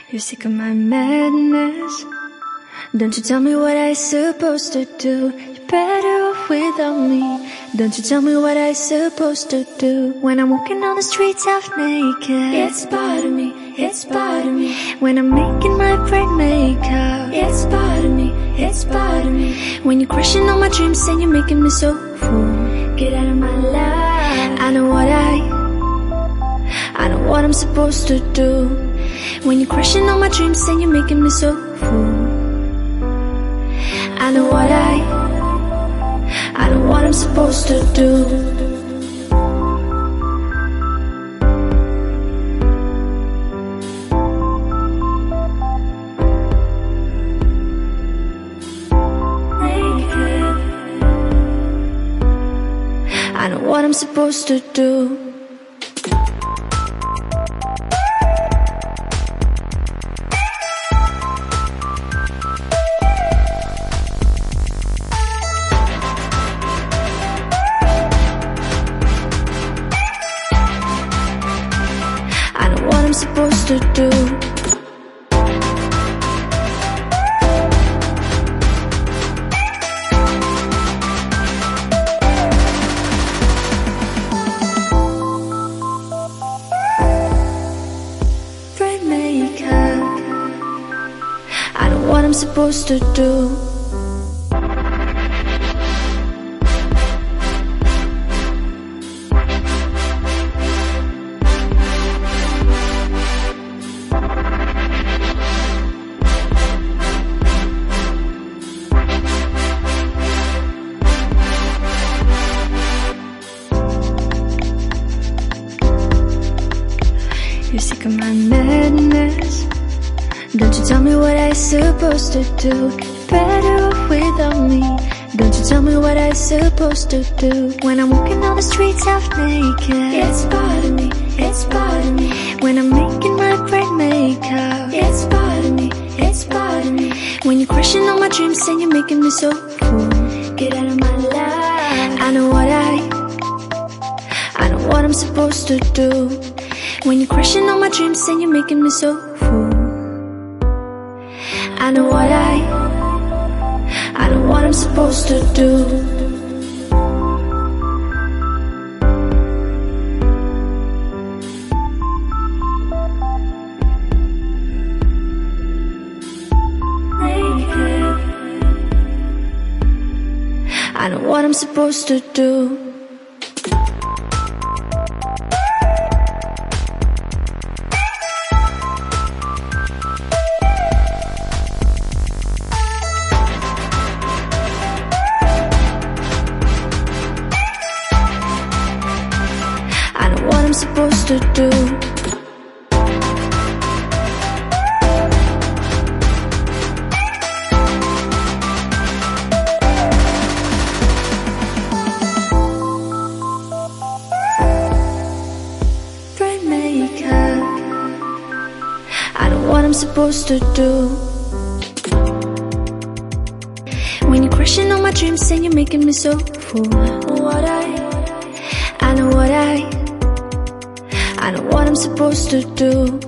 You're sick of my madness. Don't you tell me what I supposed to do. You're better off without me. Don't you tell me what I supposed to do. When I'm walking on the streets half naked, it's bothering me, it's bothering me. When I'm making my brain makeup, it's bothering me, it's bothering me. When you're crushing all my dreams and you're making me so full, get out of my life. I know what I'm supposed to do. When you're crushing all my dreams and you're making me so full, I know what I'm supposed to do. I know what I'm supposed to do. I know what I'm supposed to do. Brain makeup. I know what I'm supposed to do. You're sick of my madness. Don't you tell me what I supposed to do. You're better off without me. Don't you tell me what I supposed to do. When I'm walking on the streets half naked, it's bothering me, it's bothering me. When I'm making my brain makeup, it's bothering me, it's bothering me. When you're crushing all my dreams and you're making me so full, get out of my life. I know what I'm supposed to do. When you're crushing all my dreams and you're making me so full, I know what I'm supposed to do. I know what I'm supposed to do. I know what I'm supposed to do. Brain makeup. I know what I'm supposed to do. When you're crushing all my dreams and you're making me so full, I know what I'm supposed to do.